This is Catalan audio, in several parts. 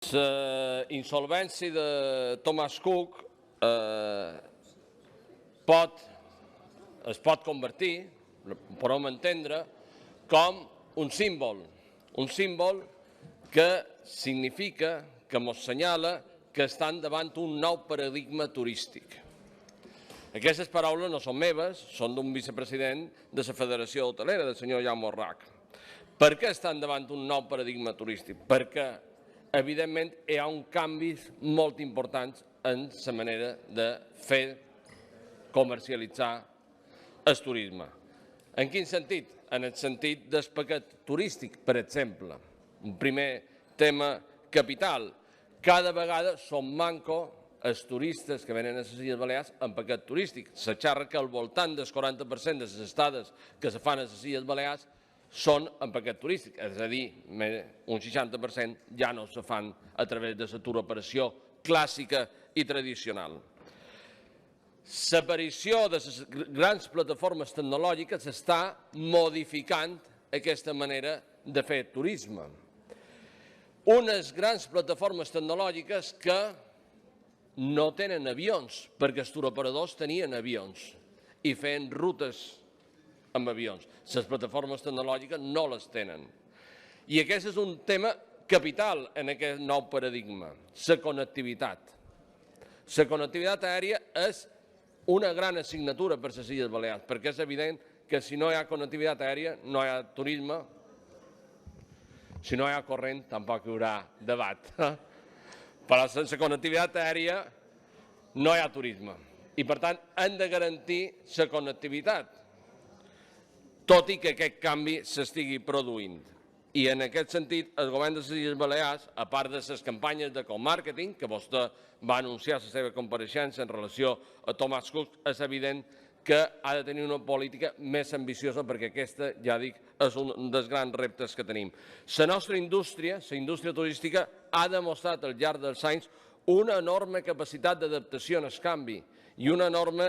La insolvència de Thomas Cook es pot convertir, podem entendre, com un símbol que significa, que ens assenyala que estan davant un nou paradigma turístic. Aquestes paraules no són meves, són d'un vicepresident de la Federació Hotelera, del senyor Jaume Orrach. Per què estan davant un nou paradigma turístic? Perquè, evidentment, hi ha uns canvis molt importants en la manera de fer comercialitzar el turisme. En quin sentit? En el sentit del paquet turístic, per exemple. Un primer tema capital. Cada vegada són mancos els turistes que venen a les Illes Balears en paquet turístic. Se xerra que al voltant del 40% de les estades que se fan a les Illes Balears són en paquet turístic, és a dir, un 60% ja no se fan a través de la turoperació clàssica i tradicional. L'aparició de les grans plataformes tecnològiques està modificant aquesta manera de fer turisme. Unes grans plataformes tecnològiques que no tenen avions, perquè els turoperadors tenien avions i feien rutes amb avions. Les plataformes tecnològiques no les tenen. I aquest és un tema capital en aquest nou paradigma, la connectivitat. La connectivitat aèria és una gran assignatura per les Illes Balears, perquè és evident que si no hi ha connectivitat aèria no hi ha turisme, si no hi ha corrent tampoc hi haurà debat. Però sense connectivitat aèria no hi ha turisme i, per tant, hem de garantir la connectivitat, tot i que aquest canvi s'estigui produint. I en aquest sentit, el govern de les Illes Balears, a part de les campanyes de co-màrqueting, que vostè va anunciar la seva compareixença en relació a Thomas Cook, és evident que ha de tenir una política més ambiciosa, perquè aquesta, ja dic, és un dels grans reptes que tenim. La nostra indústria, la indústria turística, ha demostrat al llarg dels anys una enorme capacitat d'adaptació en el canvi i una enorme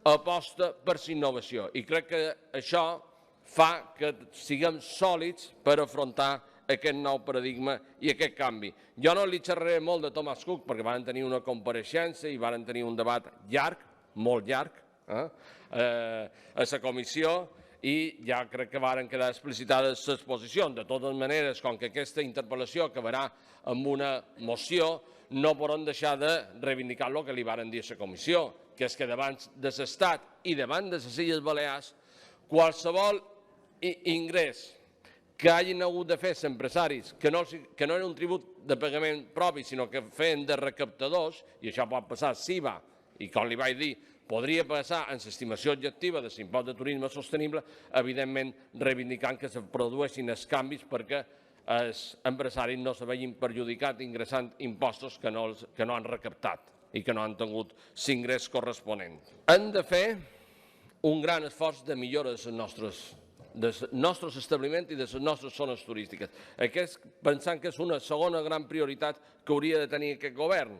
aposta per la innovació. I crec que això fa que siguem sòlids per afrontar aquest nou paradigma i aquest canvi. Jo no li xerraré molt de Thomas Cook perquè van tenir una compareixença i van tenir un debat llarg, molt llarg, a la comissió, i ja crec que varen quedar explicitades les posicions. De totes maneres, com que aquesta interpel·lació acabarà amb una moció, no podem deixar de reivindicar el que li varen dir a la comissió, que és que davant de l'Estat i davant de les Illes Balears, qualsevol ingrés que hagin hagut de fer els empresaris, que no era un tribut de pagament propi, sinó que feien de recaptadors, i això pot passar SIVA, i com li vaig dir, podria passar en l'estimació objectiva de l'impost de turisme sostenible, evidentment reivindicant que se produeixin els canvis perquè els empresaris no se vegin perjudicats ingressant impostos que no han recaptat i que no han tingut l'ingrés corresponent. Hem de fer un gran esforç de millora dels nostres establiments i de les nostres zones turístiques. Pensant que és una segona gran prioritat que hauria de tenir aquest govern.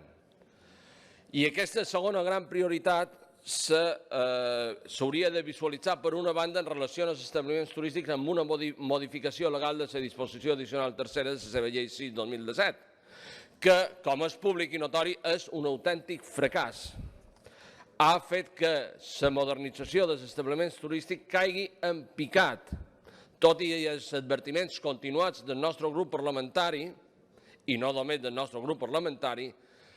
I aquesta segona gran prioritat s'hauria de visualitzar, per una banda, en relació als establiments turístics amb una modificació legal de la disposició addicional tercera de la seva llei 6/2017, que, com és públic i notori, és un autèntic fracàs. Ha fet que la modernització dels establiments turístics caigui en picat, tot i els advertiments continuats del nostre grup parlamentari, i no només del nostre grup parlamentari,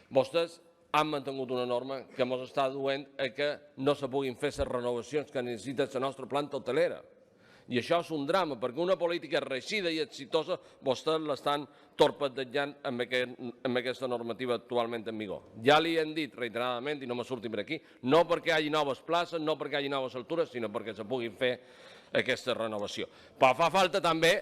vostès han mantingut una norma que ens està duent a que no se puguin fer les renovacions que necessita la nostra planta hotelera. I això és un drama, perquè una política reeixida i exitosa vostès l'estan torpedejant amb aquesta normativa actualment en vigor. Ja li hem dit reiteradament, i no me surti per aquí, no perquè hi hagi noves places, no perquè hi hagi noves altures, sinó perquè se puguin fer aquesta renovació. Però fa falta també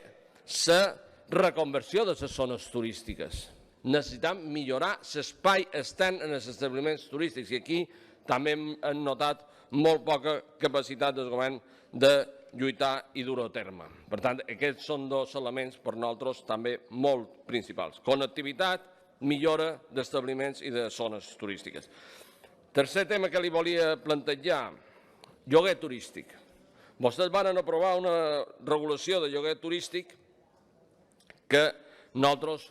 la reconversió de les zones turístiques. Necessitem millorar l'espai extern en els establiments turístics i aquí també hem notat molt poca capacitat del govern de lluitar i dur-ho a terme. Per tant, aquests són dos elements per nosaltres també molt principals. Connectivitat, millora d'establiments i de zones turístiques. Tercer tema que li volia plantejar, lloguer turístic. Vostès van aprovar una regulació de lloguer turístic que nosaltres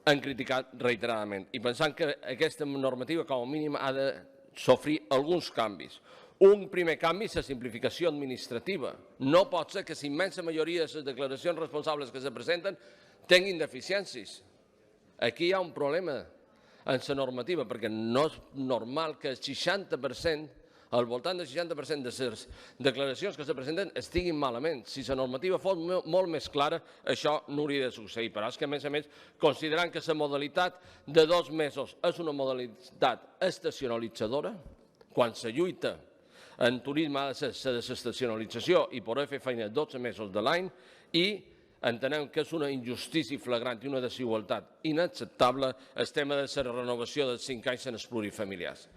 han criticat reiteradament. I pensant que aquesta normativa, com a mínim, ha de sofrir alguns canvis. Un primer canvi és la simplificació administrativa. No pot ser que la immensa majoria de les declaracions responsables que se presenten tinguin deficiències. Aquí hi ha un problema en la normativa, perquè no és normal que el 60%, al voltant del 60% de les declaracions que se presenten estiguin malament. Si la normativa fos molt més clara, això no hauria de succeir. Però és que, a més, considerant que la modalitat de 2 mesos és una modalitat estacionalitzadora, quan la lluita en turisme ha de ser la desestacionalització i poder fer feina 12 mesos de l'any, i entenem que és una injustícia flagrant i una desigualtat inacceptable el tema de la renovació dels 5 anys en els plurifamiliars.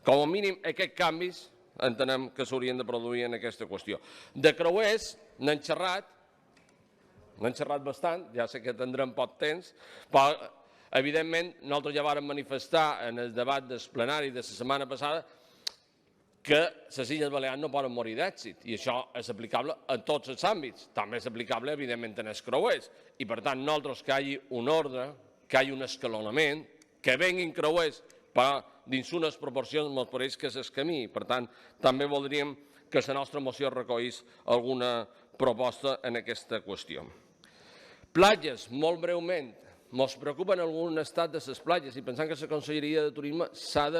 Com a mínim, aquests canvis entenem que s'haurien de produir en aquesta qüestió. De creuers n'hem xerrat bastant, ja sé que tindrem poc temps, però evidentment nosaltres ja vàrem manifestar en el debat del plenari de la setmana passada que les Illes Balears no poden morir d'èxit, i això és aplicable a tots els àmbits. També és aplicable, evidentment, en els creuers. I, per tant, nosaltres que hi hagi un ordre, que hi hagi un escalonament, que venguin creuers però dins unes proporcions ens pareix que és el camí. Per tant, també voldríem que la nostra moció recollís alguna proposta en aquesta qüestió. Platges, molt breument. Ens preocupen algun estat de les platges i pensant que la Conselleria de Turisme s'ha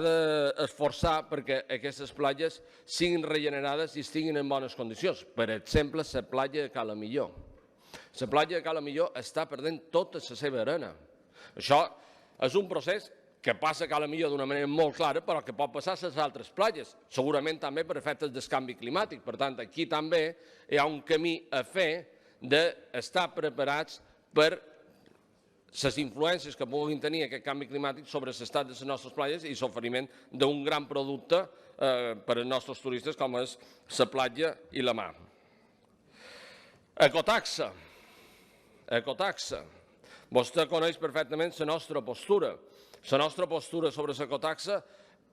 d'esforçar perquè aquestes platges siguin regenerades i estiguin en bones condicions. Per exemple, la platja de Cala Millor. La platja de Cala Millor està perdent tota la seva arena. Això és un procés que passa a Cala Millor d'una manera molt clara, però que pot passar a les altres platges, segurament també per efectes del canvi climàtic. Per tant, aquí també hi ha un camí a fer d'estar preparats per les influències que puguin tenir aquest canvi climàtic sobre l'estat de les nostres platges i l'oferiment d'un gran producte per als nostres turistes com és la platja i la mar. Ecotaxa. Vostè coneix perfectament la nostra postura. La nostra postura sobre l'ecotaxa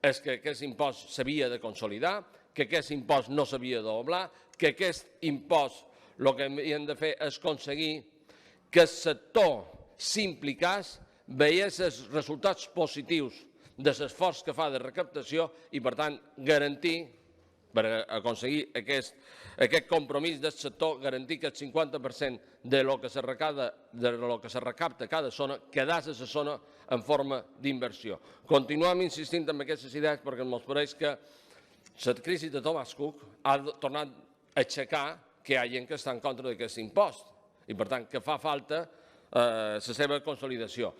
és que aquest impost s'havia de consolidar, que aquest impost no s'havia de doblar, que aquest impost el que havien de fer és aconseguir que el sector s'implicés, veiés els resultats positius de l'esforç que fa de recaptació i, per tant, garantir, per aconseguir aquest compromís del sector, garantir que el 50% del que se recapta a cada zona quedés a la zona en forma d'inversió. Continuem insistint en aquestes idees perquè ens pareix que la crisi de Thomas Cook ha tornat a aixecar que hi ha gent que està en contra d'aquest impost i, per tant, que fa falta la seva consolidació.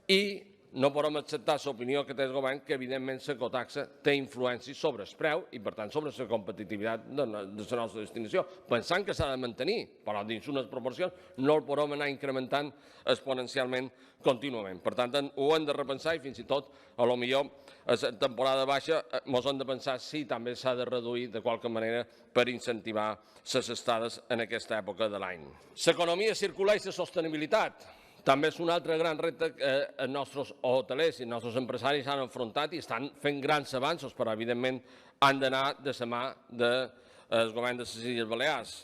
I no podem acceptar l'opinió que té el govern que, evidentment, l'ecotaxa té influències sobre el preu i, per tant, sobre la competitivitat de la nostra destinació, pensant que s'ha de mantenir, però dins unes proporcions no el podem anar incrementant exponencialment contínuament. Per tant, ho hem de repensar i fins i tot, a lo millor, a la temporada baixa ens hem de pensar si també s'ha de reduir de qualque manera per incentivar les estades en aquesta època de l'any. L'economia circular i la sostenibilitat també és un altre gran repte que els nostres hotelers i els nostres empresaris han enfrontat i estan fent grans avanços, però evidentment han d'anar de la mà del govern de les Illes Balears.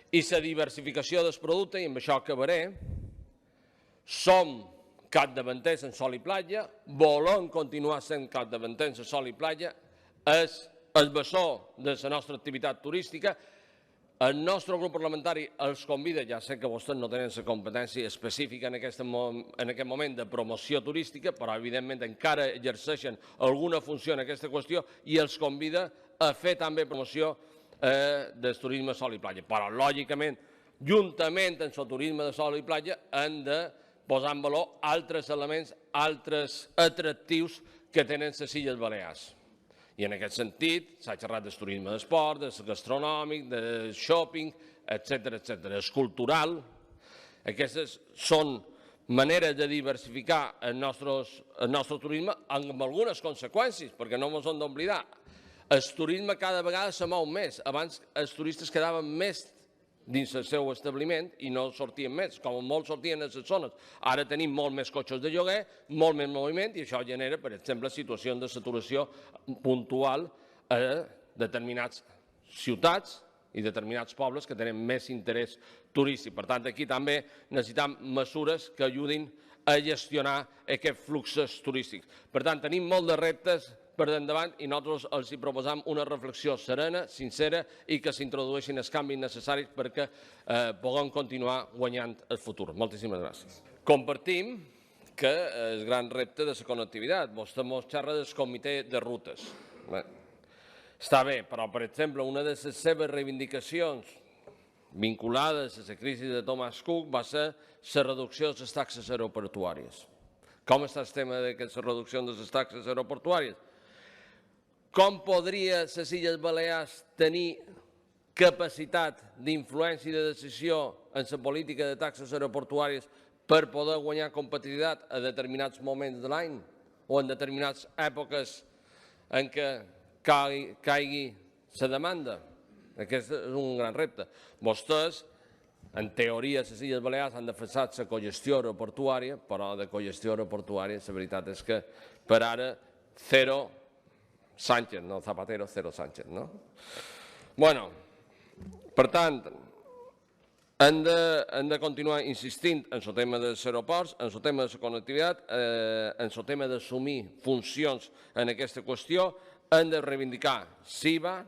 I la diversificació del producte, i amb això acabaré, som capdavanters en sol i platja, volem continuar sent capdavanters en sol i platja, és el bessó de la nostra activitat turística. El nostre grup parlamentari els convida, ja sé que vostès no tenen la competència específica en aquest moment de promoció turística, però evidentment encara exerceixen alguna funció en aquesta qüestió i els convida a fer també promoció del turisme sol i platja. Però, lògicament, juntament amb el turisme de sol i platja han de posar en valor altres elements, altres atractius que tenen les Illes Balears. I en aquest sentit s'ha xerrat del turisme d'esport, del gastronòmic, del shopping, etc. El cultural. Aquestes són maneres de diversificar el nostre turisme amb algunes conseqüències, perquè no ens hem d'oblidar. El turisme cada vegada se mou més. Abans els turistes quedaven més dins el seu establiment i no sortien més, com molts sortien a les zones. Ara tenim molt més cotxes de lloguer, molt més moviment i això genera, per exemple, situacions de saturació puntual a determinades ciutats i determinats pobles que tenen més interès turístic. Per tant, aquí també necessitem mesures que ajudin a gestionar aquests fluxos turístics. Per tant, tenim molt de reptes per endavant i nosaltres els proposam una reflexió serena, sincera i que s'introdueixin els canvis necessaris perquè puguem continuar guanyant el futur. Moltíssimes gràcies. Compartim que el gran repte de la connectivitat. Vostè ens xerra del comitè de rutes. Està bé, però, per exemple, una de les seves reivindicacions vinculades a la crisi de Thomas Cook va ser la reducció de les taxes aeroportuàries. Com està el tema d'aquesta reducció de les taxes aeroportuàries? Com podria les Illes Balears tenir capacitat d'influència i de decisió en la política de taxes aeroportuàries per poder guanyar competitivitat a determinats moments de l'any o en determinades èpoques en què caigui la demanda? Aquest és un gran repte. Vostès, en teoria, les Illes Balears han defensat la cogestió aeroportuària, però de cogestió aeroportuària la veritat és que per ara zero Sánchez, no Zapatero, zero Sánchez, no? Bueno, per tant, hem de continuar insistint en el tema dels aeroports, en el tema de la connectivitat, en el tema d'assumir funcions en aquesta qüestió, hem de reivindicar SIVA,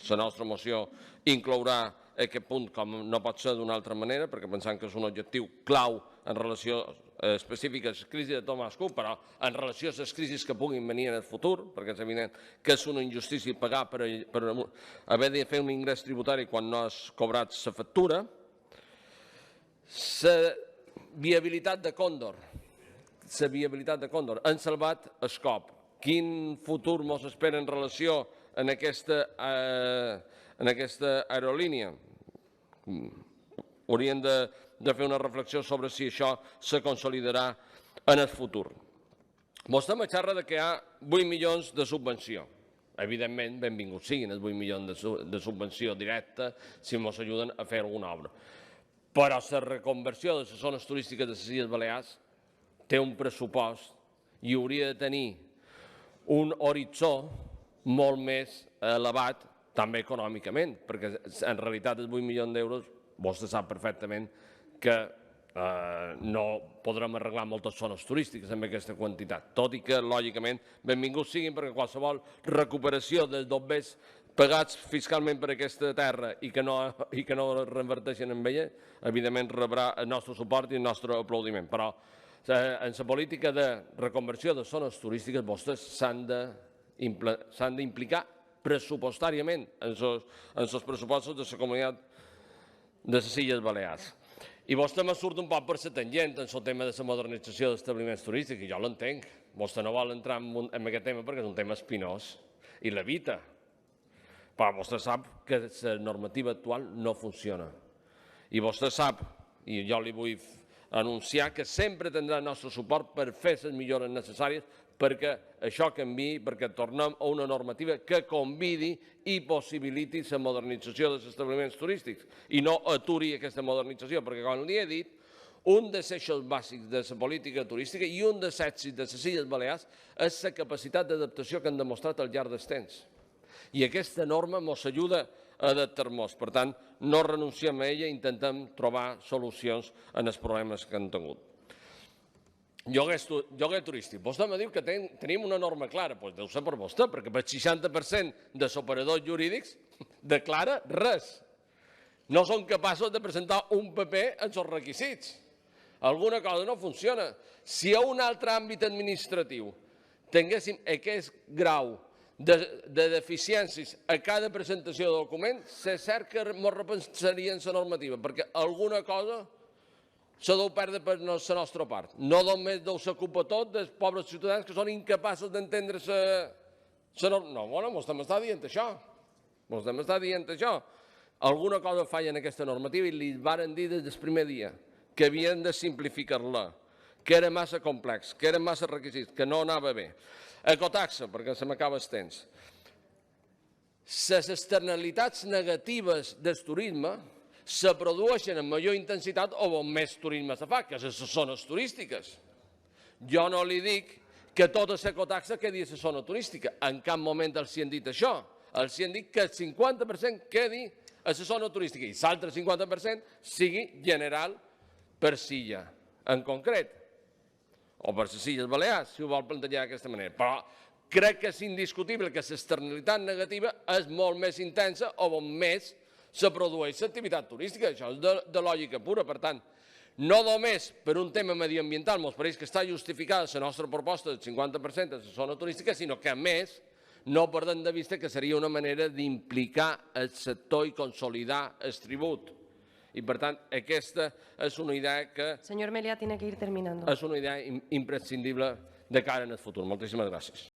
la nostra moció inclourà aquest punt com no pot ser d'una altra manera, perquè pensem que és un objectiu clau en relació específica a la crisi de Thomas Cook, però en relació a les crisis que puguin venir en el futur, perquè és evident que és una injustícia pagar per haver de fer un ingrés tributari quan no has cobrat la factura. La viabilitat de Còndor. Han salvat el COP. Quin futur ens espera en relació en aquesta aerolínia? Hauríem de fer una reflexió sobre si això se consolidarà en el futur. Vostè me xerra que hi ha 8 milions de subvenció. Evidentment, benvinguts siguin els 8 milions de subvenció directa si ens ajuden a fer alguna obra. Però la reconversió de les zones turístiques de les Illes Balears té un pressupost i hauria de tenir un horitzó molt més elevat, també econòmicament, perquè en realitat els 8 milions d'euros, vostè sap perfectament que no podrem arreglar moltes zones turístiques amb aquesta quantitat, tot i que, lògicament, benvinguts siguin perquè qualsevol recuperació dels dobbers pagats fiscalment per aquesta terra i que no reverteixen en ella, evidentment rebrà el nostre suport i el nostre aplaudiment. Però en la política de reconversió de zones turístiques vostès s'han d'implicar pressupostàriament en els pressupostos de la comunitat de les Illes Balears. I vostè me surt un poc per la tangent en el tema de la modernització d'establiments turístics, i jo l'entenc. Vostè no vol entrar en aquest tema perquè és un tema espinós i l'evita. Però vostè sap que la normativa actual no funciona. I vostè sap, i jo li vull anunciar, que sempre tindrà el nostre suport per fer les millores necessàries perquè això canviï, perquè tornem a una normativa que convidi i possibiliti la modernització dels establiments turístics i no aturi aquesta modernització, perquè, com li he dit, un dels eixos bàsics de la política turística i un dels èxits de les Illes Balears és la capacitat d'adaptació que han demostrat al llarg del temps. I aquesta norma ens ajuda a adaptar-nos. Per tant, no renunciem a ella i intentem trobar solucions en els problemes que han tingut. Lloguer turístic. Vostè me diu que tenim una norma clara. Doncs deu ser per vostè, perquè el 60% dels operadors jurídics declara res. No són capaços de presentar un paper en els requisits. Alguna cosa no funciona. Si a un altre àmbit administratiu tinguéssim aquest grau de deficiències a cada presentació de document, és cert que ens repensarien la normativa, perquè alguna cosa se deu perdre per la nostra part. No només deu ser culpa tot dels pobres ciutadans que són incapaços d'entendre la norma. No, bueno, vostè m'està dient això. Vostè m'està dient això. Alguna cosa falla en aquesta normativa i li varen dir des del primer dia que havien de simplificar-la, que era massa complex, que eren massa requisits, que no anava bé. Ecotaxa, perquè se m'acaba el temps. Les externalitats negatives del turisme se produeixen amb major intensitat o on més turisme se fa, que és les zones turístiques. Jo no li dic que tota l'ecotaxa quedi a la zona turística. En cap moment els hi han dit això. Els hi han dit que el 50% quedi a la zona turística i l'altre 50% sigui general per Silla en concret, o per les Illes Balears, si ho vol plantejar d'aquesta manera. Però crec que és indiscutible que l'externalitat negativa és molt més intensa on més se produeix l'activitat turística. Això és de lògica pura. Per tant, no només per un tema mediambiental, ens pareix que està justificada la nostra proposta del 50% de la zona turística, sinó que, a més, no perdem de vista que seria una manera d'implicar el sector i consolidar el tribut. I, per tant, aquesta és una idea que... Señor Meliá, tiene que ir terminando. És una idea imprescindible de cara en el futur. Moltíssimes gràcies.